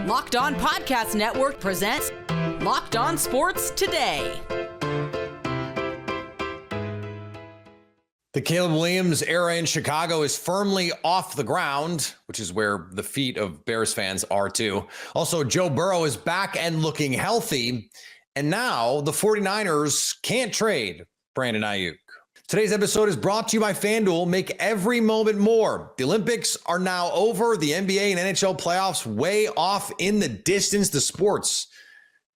Locked On Podcast Network presents Locked On Sports Today. The Caleb Williams era in Chicago is firmly off the ground, which is where the feet of Bears fans are too. Also, Joe Burrow is back and looking healthy. And now the 49ers can't trade Brandon Aiyuk. Today's episode is brought to you by FanDuel. Make every moment more. The Olympics are now over. The NBA and NHL playoffs way off in the distance. The sports,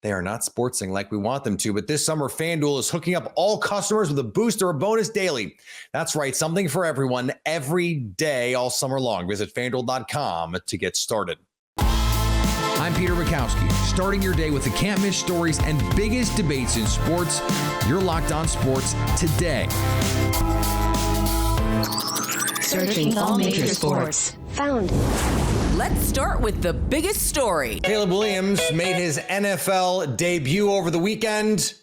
they are not sportsing like we want them to. But this summer, FanDuel is hooking up all customers with a boost or a bonus daily. That's right, something for everyone every day all summer long. Visit FanDuel.com to get started. I'm Peter Bukowski, starting your day with the can't miss stories and biggest debates in sports. You're Locked On Sports Today. Searching all major sports. Found. Let's start with the biggest story. Caleb Williams made his NFL debut over the weekend.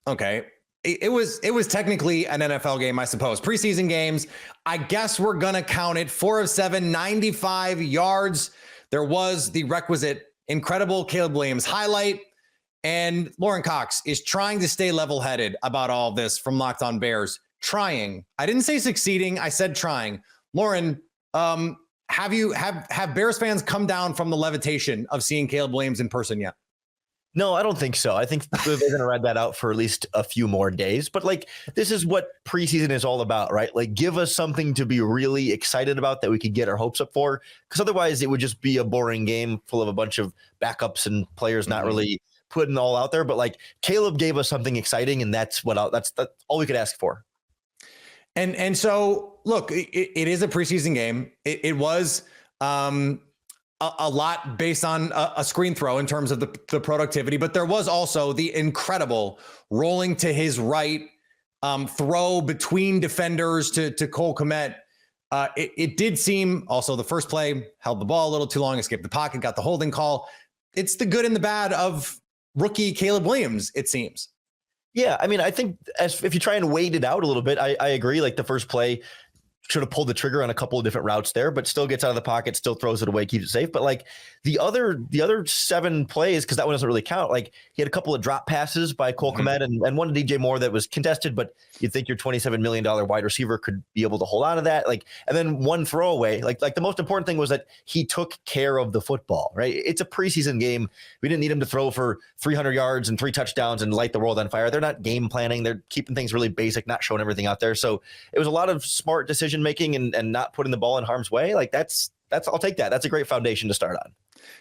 Okay, it was technically an NFL game, I suppose. Preseason games, I guess we're going to count it. 4 of 7, 95 yards. There was the requisite incredible Caleb Williams highlight, and Lauren Cox is trying to stay level-headed about all of this from Locked On Bears. Trying. I didn't say succeeding. I said trying. Lauren, have Bears fans come down from the levitation of seeing Caleb Williams in person yet? No, I don't think so. I think they're going to ride that out for at least a few more days. But like, this is what preseason is all about, right? Like, give us something to be really excited about that we could get our hopes up for. Because otherwise, it would just be a boring game full of a bunch of backups and players not really putting all out there. But like, Caleb gave us something exciting, and that's all we could ask for. And so, look, it is a preseason game. It was a lot based on a screen throw in terms of the productivity, but there was also the incredible rolling to his right throw between defenders to Cole Kmet. It did seem also the first play held the ball a little too long, escaped the pocket, got the holding call. It's the good and the bad of rookie Caleb Williams, it seems. Yeah, I mean, I think if you try and wait it out a little bit, I agree. Like the first play should have pulled the trigger on a couple of different routes there, but still gets out of the pocket, still throws it away, keeps it safe. But like the other 7 plays, because that one doesn't really count. Like he had a couple of drop passes by Cole Kmet and one to DJ Moore that was contested, but you'd think your $27 million wide receiver could be able to hold on to that. Like, and then one throwaway. Like the most important thing was that he took care of the football, right? It's a preseason game. We didn't need him to throw for 300 yards and 3 touchdowns and light the world on fire. They're not game planning. They're keeping things really basic, not showing everything out there. So it was a lot of smart decision making and not putting the ball in harm's way. Like that's I'll take that. That's a great foundation to start on.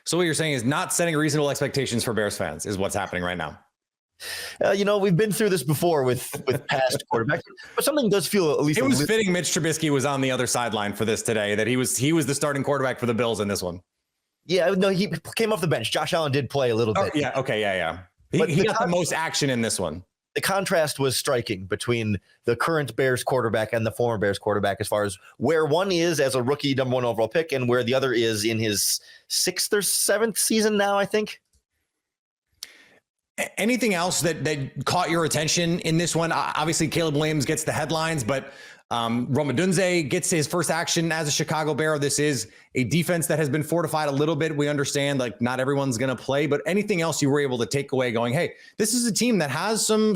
So what you're saying is not setting reasonable expectations for Bears fans is what's happening right now. We've been through this before with past quarterbacks, but something does feel at least. It was fitting Mitch Trubisky was on the other sideline for this today, that he was the starting quarterback for the Bills in this one. Yeah, no, he came off the bench. Josh Allen did play a little bit. Yeah. Okay. Yeah. He got the most action in this one. The contrast was striking between the current Bears quarterback and the former Bears quarterback as far as where one is as a rookie number 1 overall pick and where the other is in his 6th or 7th season now, I think. Anything else that caught your attention in this one? Obviously, Caleb Williams gets the headlines, but Rome Odunze gets his first action as a Chicago Bear. This is a defense that has been fortified a little bit. We understand, like, not everyone's going to play, but anything else you were able to take away going, hey, this is a team that has some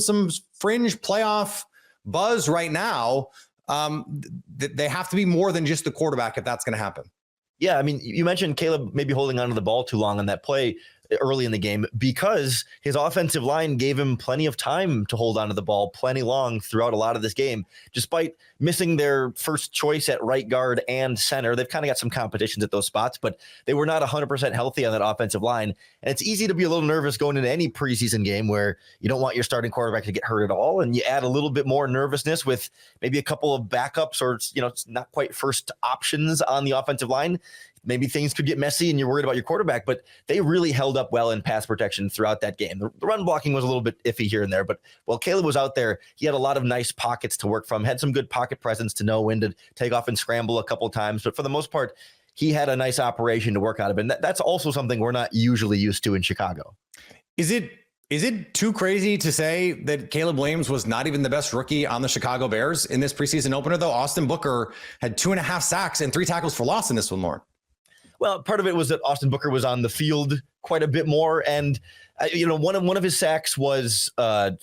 fringe playoff buzz right now. They have to be more than just the quarterback if that's going to happen. Yeah, I mean, you mentioned Caleb maybe holding onto the ball too long on that play early in the game because his offensive line gave him plenty of time to hold onto the ball plenty long throughout a lot of this game, despite missing their first choice at right guard and center. They've kind of got some competitions at those spots, but they were not 100% healthy on that offensive line. And it's easy to be a little nervous going into any preseason game where you don't want your starting quarterback to get hurt at all. And you add a little bit more nervousness with maybe a couple of backups or, it's not quite first options on the offensive line. Maybe things could get messy and you're worried about your quarterback, but they really held up well in pass protection throughout that game. The run blocking was a little bit iffy here and there, but while Caleb was out there, he had a lot of nice pockets to work from, had some good pocket presence to know when to take off and scramble a couple of times. But for the most part, he had a nice operation to work out of. And that's also something we're not usually used to in Chicago. Is it too crazy to say that Caleb Williams was not even the best rookie on the Chicago Bears in this preseason opener, though? Austin Booker had 2.5 sacks and 3 tackles for loss in this one, Lauren. Well, part of it was that Austin Booker was on the field quite a bit more. And, one of his sacks was a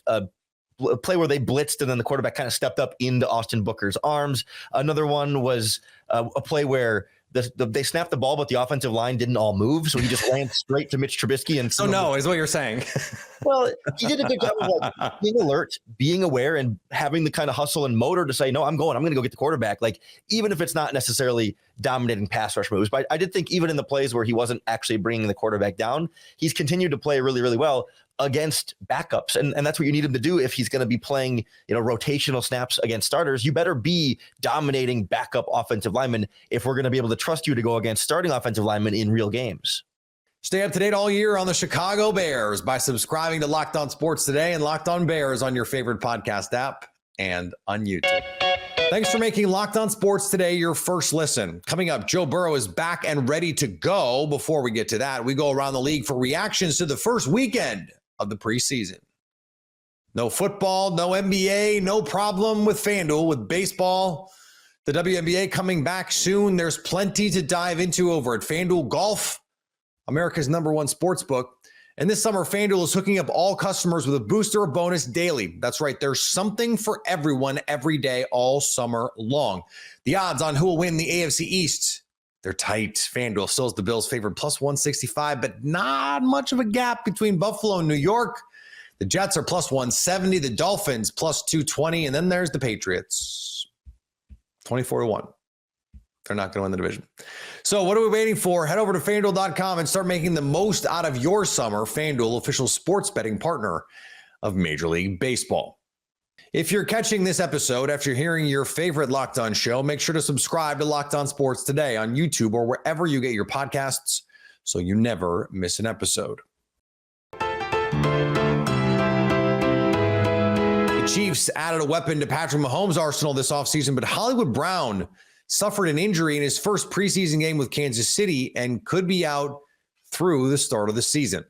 play where they blitzed and then the quarterback kind of stepped up into Austin Booker's arms. Another one was a play where they snapped the ball, but the offensive line didn't all move. So he just ran straight to Mitch Trubisky. And is what you're saying. Well, he did a good job of being alert, being aware, and having the kind of hustle and motor to say, no, I'm going to go get the quarterback. Like, even if it's not necessarily dominating pass rush moves. But I did think even in the plays where he wasn't actually bringing the quarterback down, he's continued to play really, really well against backups. And that's what you need him to do if he's going to be playing, rotational snaps against starters. You better be dominating backup offensive linemen if we're going to be able to trust you to go against starting offensive linemen in real games. Stay up to date all year on the Chicago Bears by subscribing to Locked On Sports Today and Locked On Bears on your favorite podcast app and on YouTube. Thanks for making Locked On Sports Today your first listen. Coming up, Joe Burrow is back and ready to go. Before we get to that, we go around the league for reactions to the first weekend of the preseason. No football, no NBA, no problem with FanDuel. With baseball, the WNBA coming back soon. There's plenty to dive into over at FanDuel Golf, America's #1 sports book. And this summer, FanDuel is hooking up all customers with a booster or bonus daily. That's right. There's something for everyone every day, all summer long. The odds on who will win the AFC East, they're tight. FanDuel still is the Bills' favorite, plus 165, but not much of a gap between Buffalo and New York. The Jets are plus 170, the Dolphins plus 220, and then there's the Patriots, 24-1. They're not going to win the division. So what are we waiting for? Head over to FanDuel.com and start making the most out of your summer. FanDuel, official sports betting partner of Major League Baseball. If you're catching this episode after hearing your favorite Locked On show, make sure to subscribe to Locked On Sports Today on YouTube or wherever you get your podcasts so you never miss an episode. The Chiefs added a weapon to Patrick Mahomes' arsenal this offseason, but Hollywood Brown suffered an injury in his first preseason game with Kansas City and could be out through the start of the season.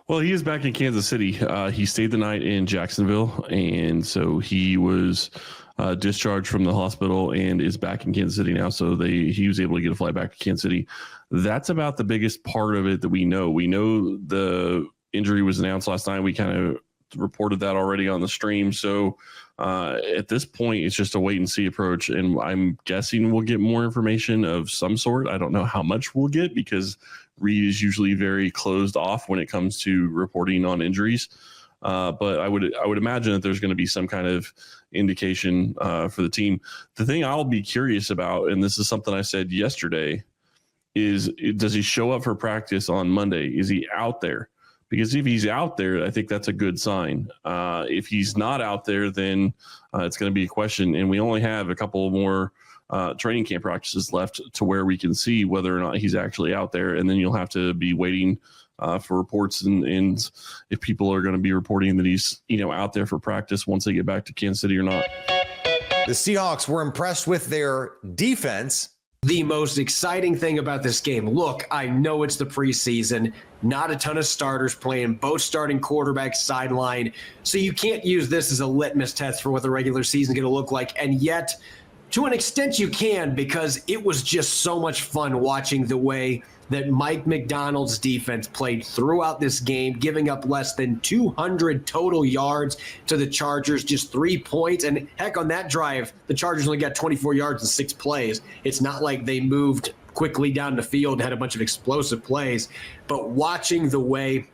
Well, he is back in Kansas City. He stayed the night in Jacksonville, and so he was discharged from the hospital and is back in Kansas City now. So he was able to get a flight back to Kansas City. That's about the biggest part of it that we know. We know the injury was announced last night. We kind of reported that already on the stream. So at this point, it's just a wait and see approach. And I'm guessing we'll get more information of some sort. I don't know how much we'll get because Reed is usually very closed off when it comes to reporting on injuries. But I would imagine that there's going to be some kind of indication for the team. The thing I'll be curious about, and this is something I said yesterday, is does he show up for practice on Monday? Is he out there? Because if he's out there, I think that's a good sign. If he's not out there, then it's going to be a question. And we only have a couple more training camp practices left to where we can see whether or not he's actually out there. And then you'll have to be waiting for reports and if people are going to be reporting that he's out there for practice once they get back to Kansas City or not. The Seahawks were impressed with their defense. The most exciting thing about this game, look, I know it's the preseason, not a ton of starters playing, both starting quarterbacks sideline, so you can't use this as a litmus test for what the regular season is going to look like, and yet, to an extent you can, because it was just so much fun watching the way that Mike McDonald's defense played throughout this game, giving up less than 200 total yards to the Chargers, just 3 points. And heck, on that drive, the Chargers only got 24 yards in 6 plays. It's not like they moved quickly down the field and had a bunch of explosive plays. But watching the way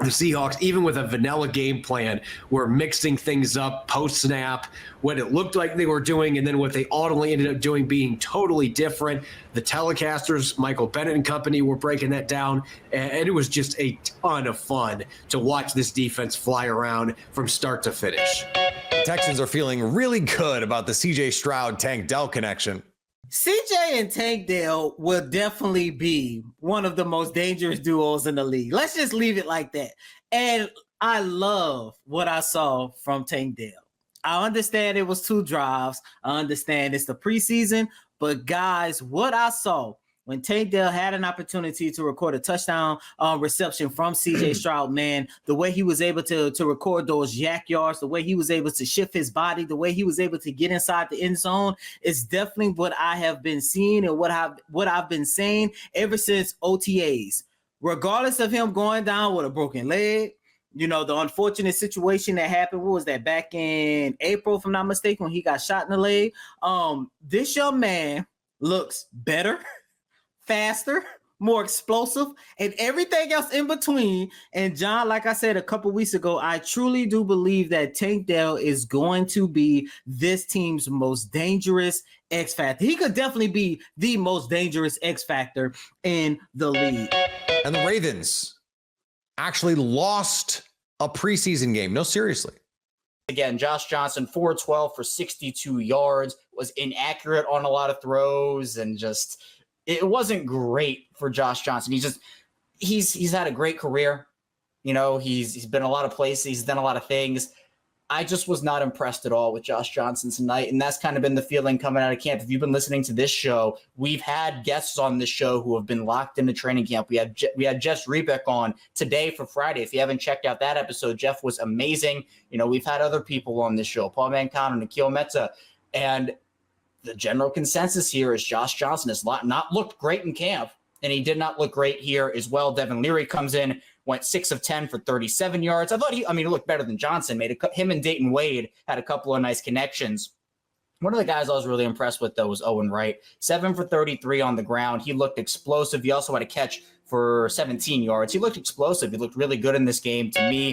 the Seahawks, even with a vanilla game plan, were mixing things up post-snap, what it looked like they were doing, and then what they ultimately ended up doing being totally different. The telecasters, Michael Bennett and company, were breaking that down, and it was just a ton of fun to watch this defense fly around from start to finish. The Texans are feeling really good about the C.J. Stroud-Tank Dell connection. CJ and Tank Dell will definitely be one of the most dangerous duos in the league. Let's just leave it like that. And I love what I saw from Tank Dell. I understand it was 2 drives. I understand it's the preseason. But guys, what I saw when Tank Dell had an opportunity to record a touchdown reception from CJ Stroud, man, the way he was able to record those yak yards, the way he was able to shift his body, the way he was able to get inside the end zone is definitely what I have been seeing and what I've been saying ever since OTAs. Regardless of him going down with a broken leg, the unfortunate situation that happened, what was that, back in April, if I'm not mistaken, when he got shot in the leg. This young man looks better, faster, more explosive, and everything else in between. And John, like I said a couple weeks ago, I truly do believe that Tank Dell is going to be this team's most dangerous X factor. He could definitely be the most dangerous X factor in the league. And the Ravens actually lost a preseason game. No, seriously. Again, Josh Johnson, 412 for 62 yards, was inaccurate on a lot of throws, and just it wasn't great for Josh Johnson. He's had a great career. He's been a lot of places. He's done a lot of things. I just was not impressed at all with Josh Johnson tonight, and that's kind of been the feeling coming out of camp. If you've been listening to this show, we've had guests on this show who have been locked into training camp. We had Jeff Rebeck on today for Friday. If you haven't checked out that episode, Jeff was amazing. We've had other people on this show, Paul Mancano, Nikhil Mehta, and the general consensus here is Josh Johnson has not looked great in camp, and he did not look great here as well. Devin Leary comes in, went 6 of 10 for 37 yards. I thought he looked better than Johnson. Him and Dayton Wade had a couple of nice connections. One of the guys I was really impressed with, though, was Owen Wright. 7 for 33 on the ground. He looked explosive. He also had a catch for 17 yards. He looked explosive. He looked really good in this game to me.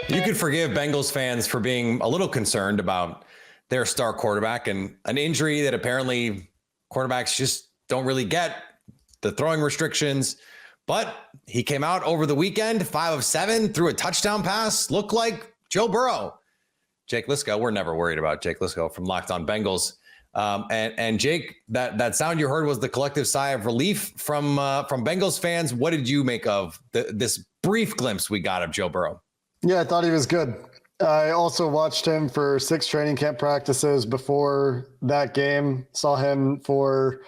You could forgive Bengals fans for being a little concerned about their star quarterback and an injury that apparently quarterbacks just don't really get, the throwing restrictions. But he came out over the weekend, 5 of 7, threw a touchdown pass, looked like Joe Burrow. Jake Lisco, we're never worried about Jake Lisco from Locked On Bengals. And Jake, that sound you heard was the collective sigh of relief from Bengals fans. What did you make of this brief glimpse we got of Joe Burrow? Yeah, I thought he was good. I also watched him for 6 training camp practices before that game. Saw him for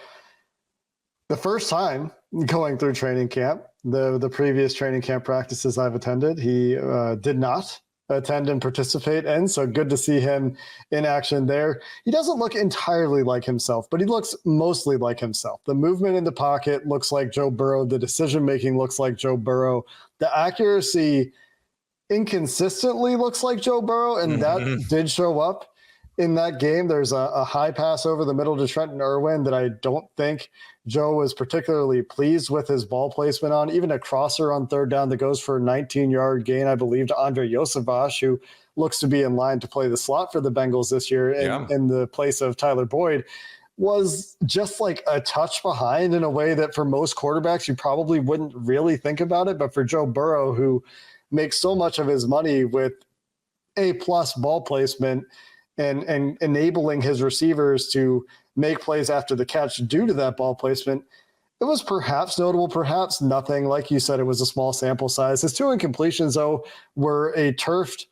the first time going through training camp. The previous training camp practices I've attended, he did not attend and participate in. So good to see him in action there. He doesn't look entirely like himself, but he looks mostly like himself. The movement in the pocket looks like Joe Burrow. The decision-making looks like Joe Burrow. The accuracy inconsistently looks like Joe Burrow, and that did show up in that game. There's a high pass over the middle to Trenton Irwin that I don't think Joe was particularly pleased with his ball placement on. Even a crosser on 3rd down that goes for a 19-yard gain, I believe, to Andre Yosevach, who looks to be in line to play the slot for the Bengals this year in the place of Tyler Boyd, was just like a touch behind in a way that for most quarterbacks, you probably wouldn't really think about it. But for Joe Burrow, who makes so much of his money with A-plus ball placement and enabling his receivers to make plays after the catch due to that ball placement, it was perhaps notable, perhaps nothing. Like you said, it was a small sample size. His 2 incompletions, though, were a turfed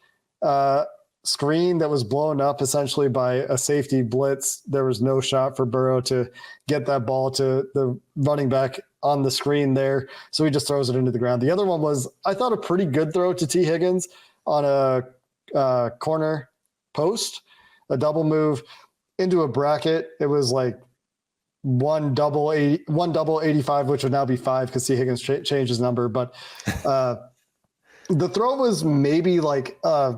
screen that was blown up essentially by a safety blitz. There was no shot for Burrow to get that ball to the running back on the screen there, so he just throws it into the ground. The other one was, I thought, a pretty good throw to T. Higgins on a corner post, a double move into a bracket. It was like one double 85, which would now be 5 because T. Higgins changed his number. But the throw was maybe like a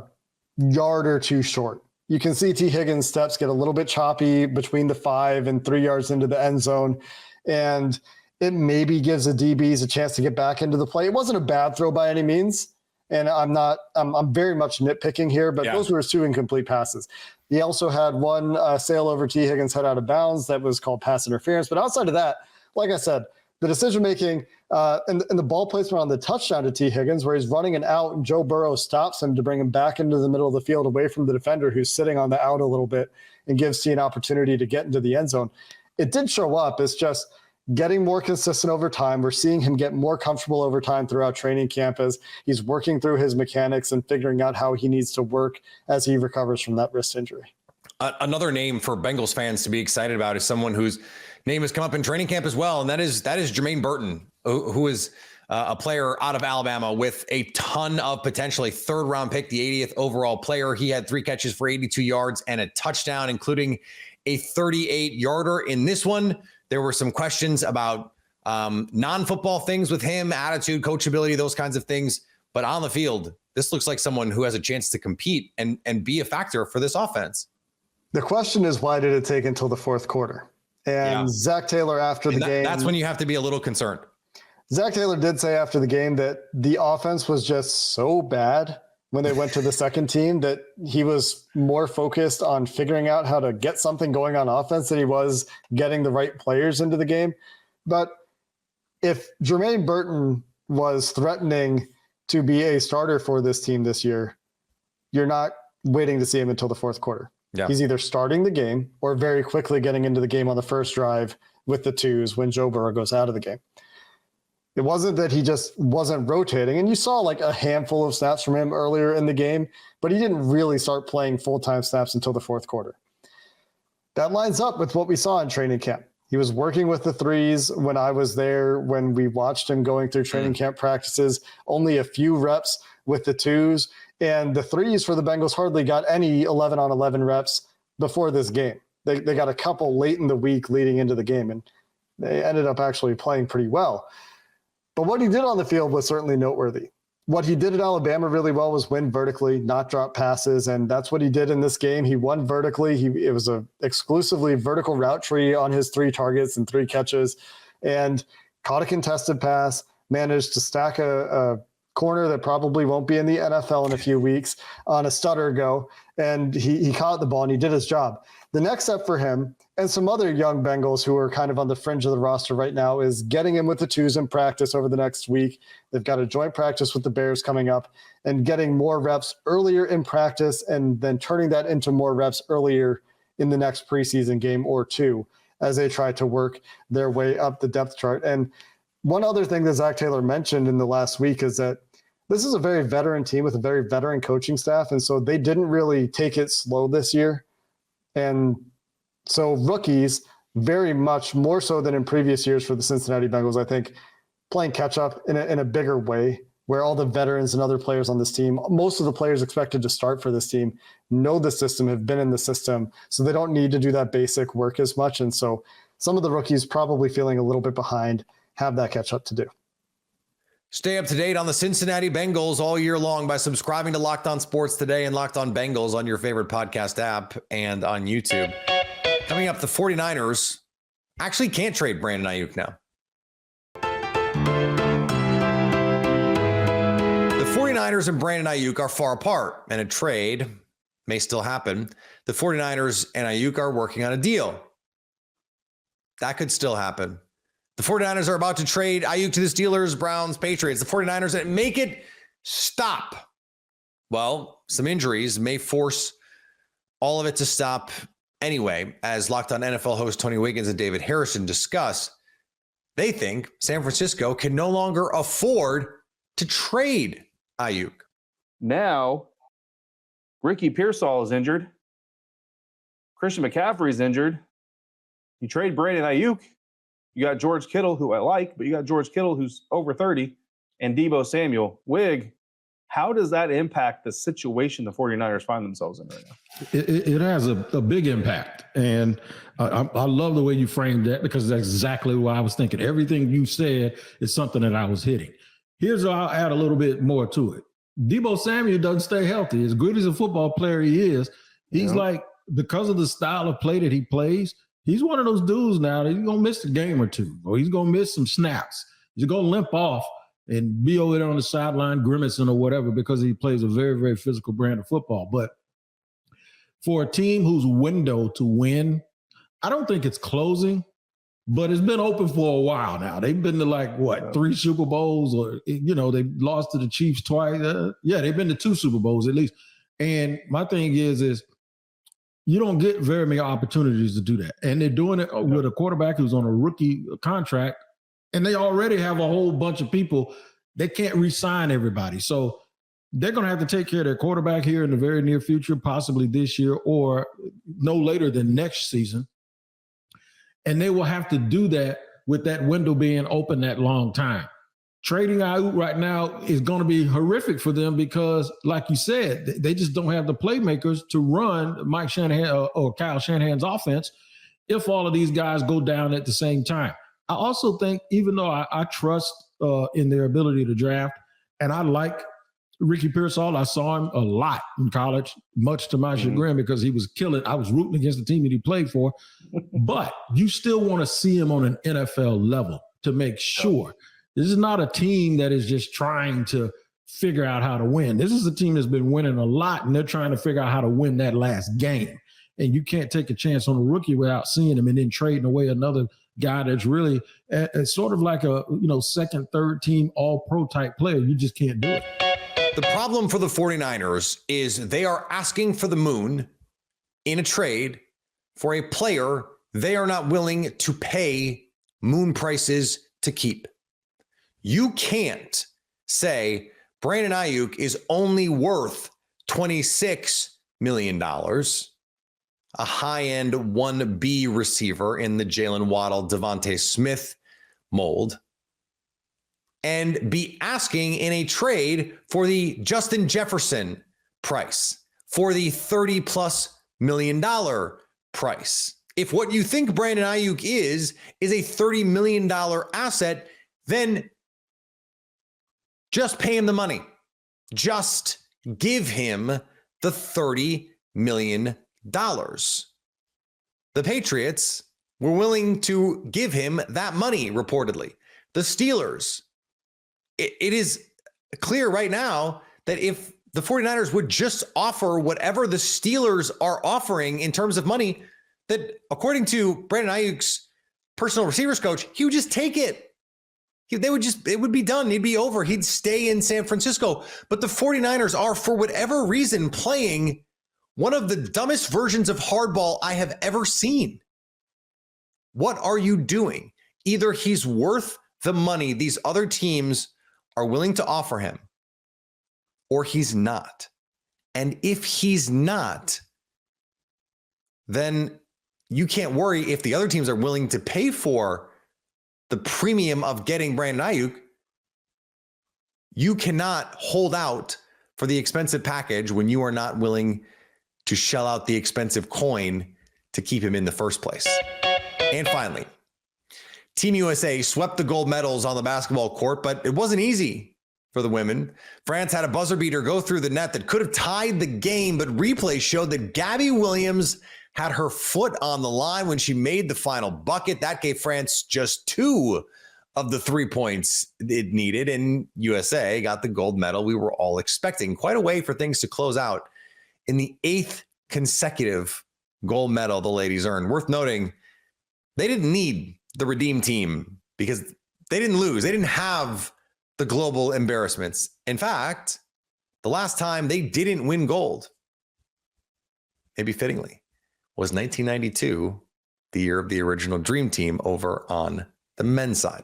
yard or 2 short. You can see T. Higgins' steps get a little bit choppy between the 5 and 3 yards into the end zone, and it maybe gives the DBs a chance to get back into the play. It wasn't a bad throw by any means, and I'm very much nitpicking here, but those were his 2 incomplete passes. He also had one sail over T. Higgins' head out of bounds that was called pass interference. But outside of that, like I said, the decision-making and the ball placement on the touchdown to T. Higgins, where he's running an out and Joe Burrow stops him to bring him back into the middle of the field away from the defender who's sitting on the out a little bit and gives T an opportunity to get into the end zone. It did show up. It's just getting more consistent over time. We're seeing him get more comfortable over time throughout training camp as he's working through his mechanics and figuring out how he needs to work as he recovers from that wrist injury. Another name for Bengals fans to be excited about is someone who's name has come up in training camp as well, and that is Jermaine Burton, who is a player out of Alabama with a ton of potential, a third-round pick, the 80th overall player. He had 3 catches for 82 yards and a touchdown, including a 38-yarder. In this one, there were some questions about non-football things with him, attitude, coachability, those kinds of things. But on the field, this looks like someone who has a chance to compete and be a factor for this offense. The question is, why did it take until the fourth quarter? And Zach Taylor after the game. That's when you have to be a little concerned. Zach Taylor did say after the game that the offense was just so bad when they went to the second team that he was more focused on figuring out how to get something going on offense than he was getting the right players into the game. But if Jermaine Burton was threatening to be a starter for this team this year, you're not waiting to see him until the fourth quarter. Yeah. He's either starting the game or very quickly getting into the game on the first drive with the twos when Joe Burrow goes out of the game. It wasn't that he just wasn't rotating, and you saw like a handful of snaps from him earlier in the game, but he didn't really start playing full-time snaps until the fourth quarter. That lines up with what we saw in training camp. He was working with the threes when I was there, when we watched him going through training camp practices, only a few reps with the twos, and the threes for the Bengals hardly got any 11-on-11 reps before this game. They got a couple late in the week leading into the game, and they ended up actually playing pretty well. But what he did on the field was certainly noteworthy. What he did at Alabama really well was win vertically, not drop passes, and that's what he did in this game. He won vertically. It was a exclusively vertical route tree on his 3 targets and 3 catches, and caught a contested pass, managed to stack a corner that probably won't be in the NFL in a few weeks on a stutter go, and he caught the ball and he did his job. The next step for him and some other young Bengals who are kind of on the fringe of the roster right now is getting him with the twos in practice over the next week. They've got a joint practice with the Bears coming up, and getting more reps earlier in practice and then turning that into more reps earlier in the next preseason game or 2 as they try to work their way up the depth chart. And one other thing that Zach Taylor mentioned in the last week is that this is a very veteran team with a very veteran coaching staff, and so they didn't really take it slow this year. And so rookies, very much more so than in previous years for the Cincinnati Bengals, I think, playing catch up in a bigger way, where all the veterans and other players on this team, most of the players expected to start for this team, know the system, have been in the system, so they don't need to do that basic work as much. And so some of the rookies probably feeling a little bit behind have that catch up to do. Stay up to date on the Cincinnati Bengals all year long by subscribing to Locked On Sports Today and Locked On Bengals on your favorite podcast app and on YouTube. Coming up, the 49ers actually can't trade Brandon Aiyuk now. The 49ers and Brandon Aiyuk are far apart, and a trade may still happen. The 49ers and Aiyuk are working on a deal. That could still happen. The 49ers are about to trade Aiyuk to the Steelers, Browns, Patriots. The 49ers make it stop. Well, some injuries may force all of it to stop anyway. As Locked On NFL host Tony Wiggins and David Harrison discuss, they think San Francisco can no longer afford to trade Aiyuk. Now, Ricky Pearsall is injured. Christian McCaffrey is injured. You trade Brandon Aiyuk. You got George Kittle, who I like, but you got George Kittle, who's over 30, and Deebo Samuel. Wig, how does that impact the situation the 49ers find themselves in right now? It has a big impact. And I love the way you framed that, because that's exactly what I was thinking. Everything you said is something that I was hitting. Here's where I'll add a little bit more to it. Deebo Samuel doesn't stay healthy. As good as a football player he is, he's like, because of the style of play that he plays, he's one of those dudes now that he's going to miss a game or 2, or he's going to miss some snaps. He's going to limp off and be over there on the sideline grimacing or whatever, because he plays a very, very physical brand of football. But for a team whose window to win, I don't think it's closing, but it's been open for a while now. They've been to 3 Super Bowls, or, they lost to the Chiefs twice. They've been to 2 Super Bowls at least. And my thing is you don't get very many opportunities to do that. And they're doing it with a quarterback who's on a rookie contract, and they already have a whole bunch of people. They can't re-sign everybody. So they're going to have to take care of their quarterback here in the very near future, possibly this year or no later than next season. And they will have to do that with that window being open that long time. Trading Aiyuk right now is going to be horrific for them because, like you said, they just don't have the playmakers to run Mike Shanahan or Kyle Shanahan's offense if all of these guys go down at the same time. I also think, even though I trust in their ability to draft, and I like Ricky Pearsall, I saw him a lot in college, much to my chagrin because he was killing. I was rooting against the team that he played for, but you still want to see him on an NFL level to make sure. This is not a team that is just trying to figure out how to win. This is a team that's been winning a lot, and they're trying to figure out how to win that last game. And you can't take a chance on a rookie without seeing him and then trading away another guy that's really sort of like a second, third team all-pro type player. You just can't do it. The problem for the 49ers is they are asking for the moon in a trade for a player they are not willing to pay moon prices to keep. You can't say Brandon Aiyuk is only worth $26 million, a high-end 1B receiver in the Jalen Waddle, Devontae Smith mold, and be asking in a trade for the Justin Jefferson price, for the $30+ million price. If what you think Brandon Aiyuk is a $30 million asset, then just pay him the money. Just give him the $30 million. The Patriots were willing to give him that money, reportedly. The Steelers, it is clear right now that if the 49ers would just offer whatever the Steelers are offering in terms of money, that according to Brandon Aiyuk's personal receivers coach, he would just take it. It would be done. He'd be over. He'd stay in San Francisco. But the 49ers are, for whatever reason, playing one of the dumbest versions of hardball I have ever seen. What are you doing? Either he's worth the money these other teams are willing to offer him, or he's not. And if he's not, then you can't worry if the other teams are willing to pay for the premium of getting Brandon Aiyuk. You cannot hold out for the expensive package when you are not willing to shell out the expensive coin to keep him in the first place. And finally, Team USA swept the gold medals on the basketball court, but it wasn't easy for the women. France had a buzzer beater go through the net that could have tied the game, but replay showed that Gabby Williams had her foot on the line when she made the final bucket. That gave France just 2 of the 3 points it needed, and USA got the gold medal we were all expecting. Quite a way for things to close out in the 8th consecutive gold medal the ladies earned. Worth noting, they didn't need the Redeem team because they didn't lose. They didn't have the global embarrassments. In fact, the last time they didn't win gold, maybe fittingly, was 1992, the year of the original Dream Team over on the men's side.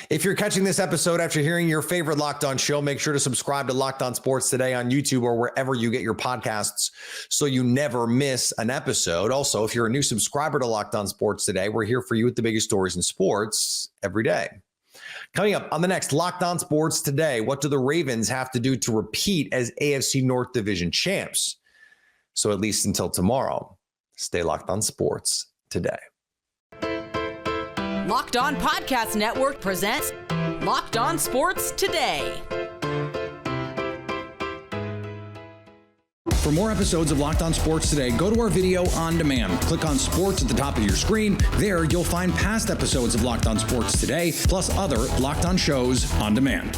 If you're catching this episode after hearing your favorite Locked On show, make sure to subscribe to Locked On Sports Today on YouTube or wherever you get your podcasts so you never miss an episode. Also, if you're a new subscriber to Locked On Sports Today, we're here for you with the biggest stories in sports every day. Coming up on the next Locked On Sports Today, what do the Ravens have to do to repeat as AFC North Division champs? So at least until tomorrow, stay locked on sports today. Locked On Podcast Network presents Locked On Sports Today. For more episodes of Locked On Sports Today, go to our video on demand. Click on sports at the top of your screen. There, you'll find past episodes of Locked On Sports Today, plus other Locked On shows on demand.